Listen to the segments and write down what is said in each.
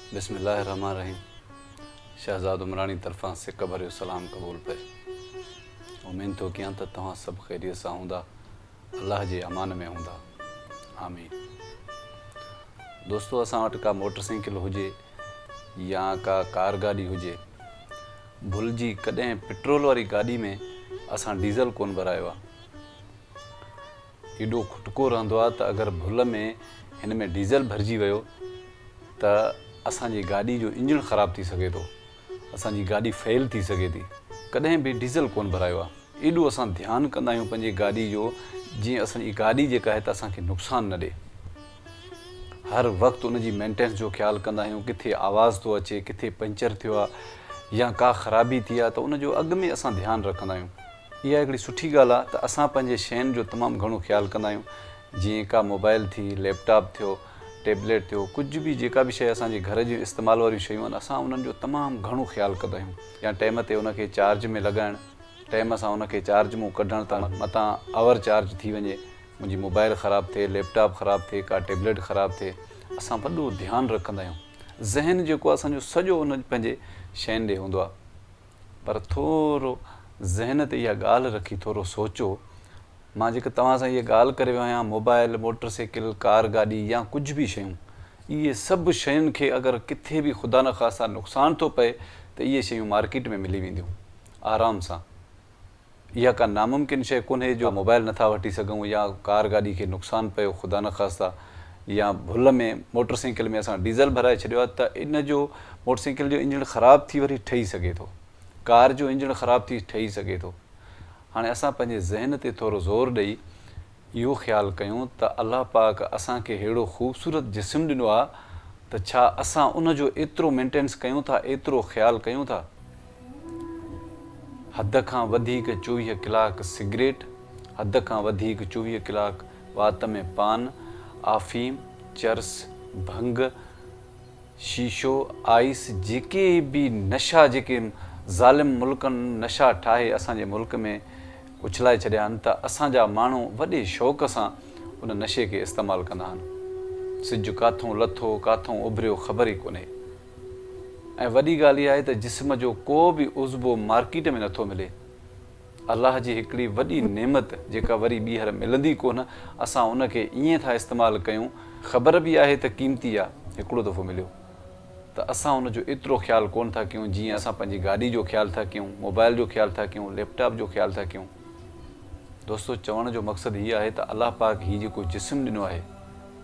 बिस्मिल्लाहिर्रहमानिर्रहीम। शहजाद उमरानी तरफ़ां सिक भरियो सलाम क़बूल पे। उम्मीद थो कयां त तव्हां सभु ख़ैरियत सां हूंदा, अल्लाह जे अमान में हूंदा। आमीन। दोस्तो, असां वटि का मोटरसाइकिल हुजे या का कार गाॾी हुजे, भुलिजी कॾहिं पेट्रोल वारी गाॾी में असां डीज़ल कोन भरायो आहे। एॾो खुटको रहंदो आहे त अगरि भुल में हिन में डीज़ल भरिजी वियो त असांजी गाॾी जो इंजण ख़राबु थी सघे थो, असांजी गाॾी फेल थी सघे थी। कॾहिं बि डीज़ल कोन भरायो आहे। एॾो असां ध्यानु कंदा आहियूं पंहिंजी गाॾी जो, जीअं असांजी गाॾी जेका आहे त असांखे नुक़सानु न ॾिए। हर वक़्तु उनजी मेंटेनेंस जो ख़्यालु कंदा आहियूं, किथे आवाज़ थो अचे, किथे पंचर थियो आहे या का ख़राबी थी आहे त उनजो अॻु में असां ध्यानु रखंदा आहियूं। इहा हिकिड़ी सुठी ॻाल्हि आहे त असां पंहिंजे शयुनि जो तमामु घणो ख़्यालु कंदा आहियूं। जीअं का मोबाइल थी, लैपटॉप थियो, टैबलेट थियो, कुझु बि जेका बि शइ असांजे घर जी इस्तेमालु वारियूं शयूं आहिनि, असां उन्हनि जो तमामु घणो ख़्यालु कंदा आहियूं। या टाइम ते उनखे चार्ज में लॻाइणु, टाइम सां उनखे चार्ज मां कढणु त मतां ओवर चार्ज थी वञे, मुंहिंजी मोबाइल ख़राबु थिए, लैपटॉप ख़राबु थिए, का टैबलेट ख़राबु थिए। असां वॾो ध्यानु रखंदा आहियूं। ज़हन जेको असांजो सॼो उन पंहिंजे शयुनि ॾे हूंदो आहे, पर थोरो ज़हन ते इहा ॻाल्हि रखी थोरो सोचो। मां जेके तव्हां सां इहा ॻाल्हि करे वियो आहियां, मोबाइल, मोटरसाइकिल, कार गाॾी या कुझु बि शयूं, इहे सभु शयुनि खे अगरि किथे बि ख़ुदा न ख़ास्ता नुक़सानु थो पए त इहे शयूं मार्केट में मिली वेंदियूं आराम सां। इहा का नामुमकिन शइ कोन्हे जो मोबाइल नथा वठी सघूं या कार गाॾी खे नुक़सानु पियो ख़ुदा न ख़ास्ता, या भुल में मोटरसाइकिल में असां डीज़ल भराए छॾियो आहे त इन जो मोटरसाइकिल जो इंजण ख़राबु थी वरी ठही सघे थो, कार जो इंजण ख़राबु थी ठही सघे थो। हाणे असां पंहिंजे ज़हन ते थोरो ज़ोर ॾेई इहो ख़्यालु कयूं त अलाह पाक असांखे अहिड़ो ख़ूबसूरत जिस्म ॾिनो आहे त छा असां उनजो एतिरो मेंटेनेंस कयूं था, एतिरो ख़्यालु कयूं था। हद खां वधीक 24 कलाक सिगरेट, हद खां वधीक 24 कलाक वात में पान, आफ़ीम, चर्स, भंग, शीशो, आइस, जेके बि नशा, जेके ज़ालिम मुल्कनि नशा ठाहे असांजे मुल्क में उछलाए छॾिया आहिनि, त असांजा माण्हू वॾे शौक़ सां उन नशे खे इस्तेमालु कंदा आहिनि। सिजु काथों लथो, काथों उभरियो, ख़बर ई कोन्हे। ऐं वॾी ॻाल्हि इहा आहे त जिस्म जो को बि उज़बो मार्केट में नथो मिले। अलाह जी हिकिड़ी वॾी नेमत जेका वरी ॿीहर मिलंदी कोन, असां उनखे ईअं था इस्तेमालु कयूं। ख़बर बि आहे त क़ीमती आहे, हिकिड़ो दफ़ो मिलियो त असां उनजो एतिरो ख़्यालु कोन था कयूं जीअं असां पंहिंजी गाॾी जो ख़्यालु था कयूं, मोबाइल जो ख़्यालु था कयूं, लैपटॉप जो ख़्यालु था कयूं। दोस्तो, चवण जो मक़सदु हीअ आहे त अलाह पाक हीउ जेको जिस्म ॾिनो आहे,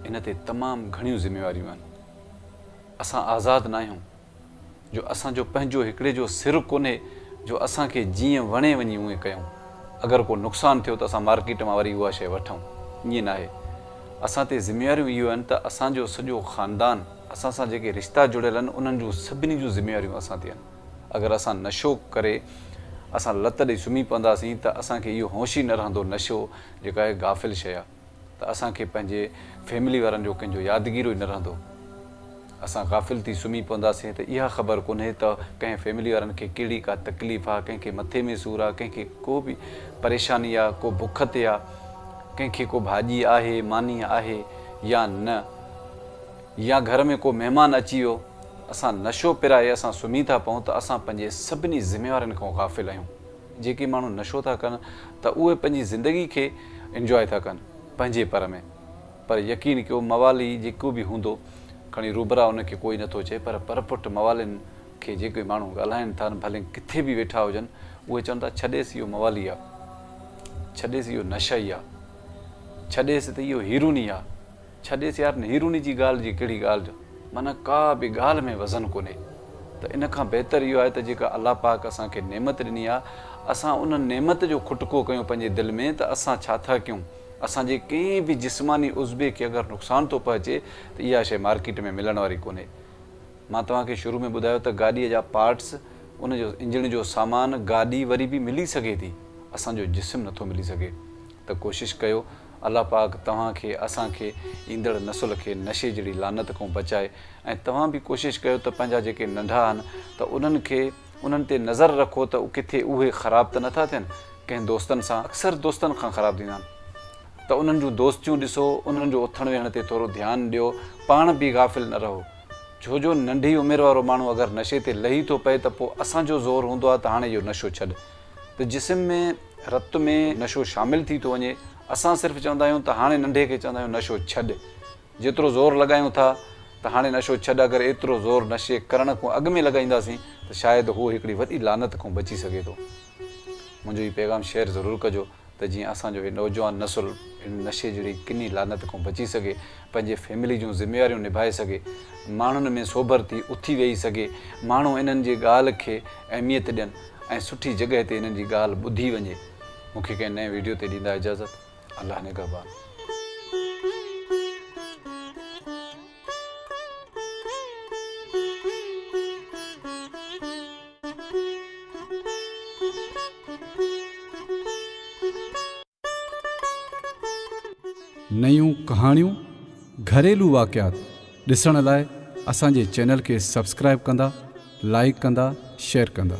इन ते तमामु घणियूं ज़िमेवारियूं आहिनि। असां आज़ादु न आहियूं, जो असांजो पंहिंजो हिकिड़े जो सिर कोन्हे जो असांखे जीअं वणे वञी उएं कयूं। अगरि को नुक़सानु थियो त असां मार्केट मां वरी उहा शइ वठूं, ईअं न आहे। असां ते ज़िमेवारियूं इहो आहिनि त असांजो सॼो ख़ानदान, असां सां जेके रिश्ता जुड़ियल आहिनि, उन्हनि जूं सभिनी जूं ज़िमेवारियूं असां ते आहिनि। अगरि असां नशो करे असां लत ॾेई सुम्ही पवंदासीं त असांखे इहो होश ई न रहंदो। नशो जेका आहे गाफ़िल शइ आहे, त असांखे पंहिंजे फैमिली वारनि जो कंहिंजो यादगीरो ई न रहंदो। असां गाफ़िल थी सुम्ही पवंदासीं त इहा ख़बर कोन्हे त कंहिं फैमिली वारनि खे कहिड़ी का तकलीफ़ आहे, कंहिंखे मथे में सूरु आहे, कंहिंखे को बि परेशानी आहे, को बुख ते आहे, कंहिंखे को भाॼी आहे, मानी आहे या न, या घर में को महिमान अची वियो, असां नशो पिराए असां सुम्ही था पऊं त असां पंहिंजे सभिनी ज़िमेवारनि खां गाफ़िल आहियूं। जेके माण्हू नशो था कनि त उहे पंहिंजी ज़िंदगी खे इंजॉय था कनि पंहिंजे पर में, पर यकीन कयो मवाली जेको बि हूंदो, खणी रूबरा उनखे कोई नथो चए, पर परपुट मवालियुनि खे जेके माण्हू ॻाल्हाइनि था, भले किथे बि वेठा हुजनि, उहे चवनि था छॾेसि इहो मवाली आहे, छॾेसि इहो नशा ई आहे, छॾेसि त इहो हीरूनी आहे, छॾेसि यार हीरूनी जी ॻाल्हि जी कहिड़ी ॻाल्हि जो, माना का बि ॻाल्हि में वज़न कोन्हे। त इन खां बहितर इहो आहे त जेका अलाह पाक असांखे नेमत ॾिनी आहे, असां उन नेमत जो खुटको कयूं पंहिंजे दिलि में त असां छा था कयूं। असांजे कंहिं बि जिस्मानी उज़बे खे अगरि नुक़सानु थो पहुचे त इहा शइ मार्केट में मिलण वारी कोन्हे। मां तव्हांखे शुरू में ॿुधायो त गाॾीअ जा पार्ट्स, उनजो इंजण जो सामान, गाॾी वरी बि मिली सघे थी, असांजो जिस्म नथो मिली सघे। त कोशिशि कयो अलाह पाक तव्हांखे, असांखे, ईंदड़ नसुल खे नशे जहिड़ी लानत खां बचाए। ऐं तव्हां बि कोशिशि कयो त पंहिंजा जेके नंढा आहिनि त उन्हनि ते नज़र रखो त किथे उहे ख़राबु त नथा थियनि। कंहिं दोस्तनि सां, अक्सर दोस्तनि खां ख़राबु थींदा आहिनि, त उन्हनि जूं दोस्तियूं ॾिसो, उन्हनि जो उथण वेहण ते थोरो ध्यानु ॾियो, पाण बि गाफ़िल न रहो। छो जो नंढी उमिरि वारो माण्हू अगरि नशे ते लही थो पए त पोइ असांजो ज़ोर हूंदो आहे त हाणे इहो नशो छॾ। त जिस्म में रत में नशो शामिलु थी थो वञे, असां सिर्फ़ु चवंदा आहियूं त हाणे नंढे खे चवंदा आहियूं नशो छॾ। जेतिरो ज़ोर लॻायूं था त हाणे नशो छॾ, अगरि एतिरो ज़ोर नशे करण खां अॻु में लॻाईंदासीं त शायदि हू हिकिड़ी वॾी लानत खां बची सघे थो। मुंहिंजो हीउ पैगाम शेयर ज़रूरु कजो त जीअं असांजो हीउ नौजवान नसुल इन नशे जहिड़ी किनी लानत खां बची सघे, पंहिंजे फैमिली जूं ज़िमेवारियूं निभाए सघे, माण्हुनि में सोबर थी उथी वेही सघे, माण्हू इन्हनि जी ॻाल्हि खे अहमियत ॾियनि ऐं सुठी जॻह ते इन्हनि जी ॻाल्हि ॿुधी वञे। मूंखे कंहिं नए वीडियो ते ॾींदा इजाज़त। अल्लाह निगहबान। नयूं कहाणियूं, घरेलू वाक़ियात ॾिसण लाइ असांजे चैनल खे सब्सक्राइब कंदा, लाइक कंदा, शेयर कंदा।